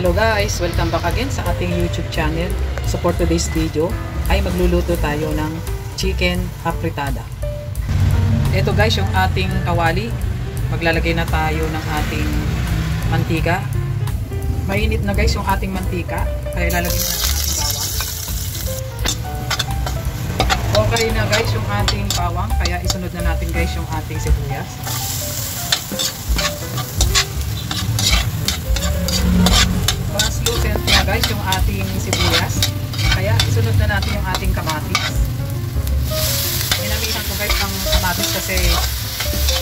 Hello guys! Welcome back again sa ating YouTube channel. So for today's video ay magluluto tayo ng chicken apritada. Ito guys yung ating kawali. Maglalagay na tayo ng ating mantika. Mainit na guys yung ating mantika. Kaya lalagay na natin ating bawang. Okay na guys yung ating bawang. Kaya isunod na natin guys yung ating sibuyas. Translucent na guys yung ating sibuyas. Kaya isunod na natin yung ating kamatis. Minamihan ko guys ang kamatis kasi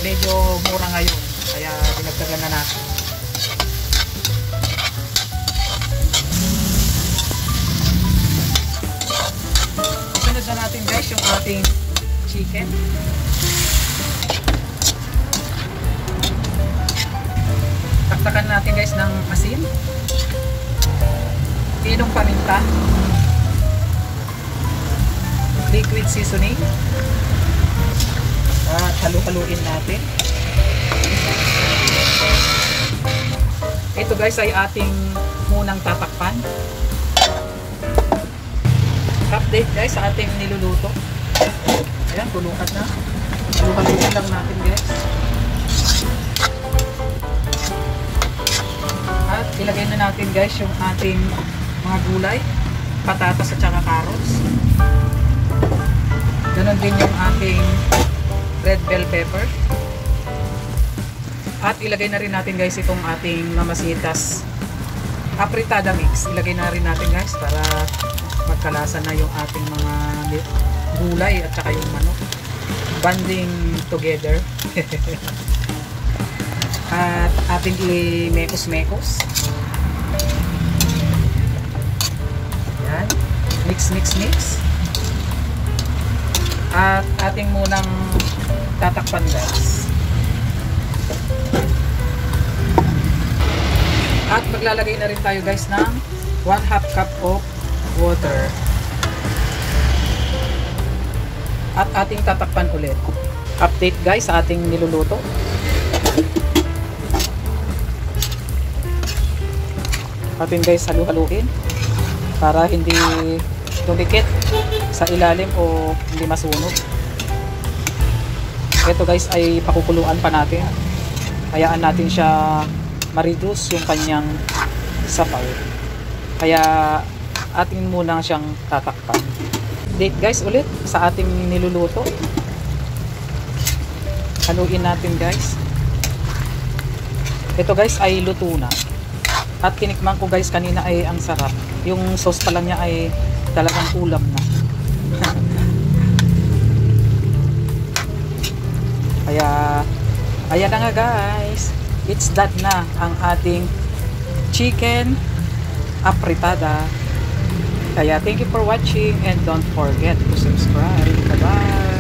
medyo mura ngayon. Kaya dinagdagan na natin. Isunod na natin guys yung ating chicken. Taktakan natin guys ng asin. Pinong paminta, liquid seasoning, at halu-haluin natin. Ito guys ay ating munang tatakpan. Update guys sa ating niluluto. Ayan, tulukat na. Halu-haluin lang natin guys. At ilagay na natin guys yung ating mga gulay, patatas at saka carrots. Ganon din yung ating red bell pepper. At ilagay na rin natin guys itong ating mamasitas apritada mix. Ilagay na rin natin guys para magkalasa na yung ating mga gulay at saka yung manok. Banding together. At ating i-mekos-mekos. Yan. Mix. At ating munang tatakpan guys. At maglalagay na rin tayo guys ng 1/2 cup of water. At ating tatakpan ulit. Update guys sa ating niluluto. Atin guys halu-haluin para hindi dumikit sa ilalim o hindi masunog. Ito guys ay pakukuluan pa natin. Hayaan natin siya ma-reduce yung kanyang sabaw. Kaya atin muna siyang tatakpan. Date guys ulit sa ating niluluto. Haluin natin guys. Ito guys ay luto na. At kinikman ko guys kanina ay ang sarap. Yung sauce pa lang niya ay talagang ulam na. Kaya ayan na nga guys. It's done na ang ating chicken apritada. Kaya thank you for watching and don't forget to subscribe. Bye bye.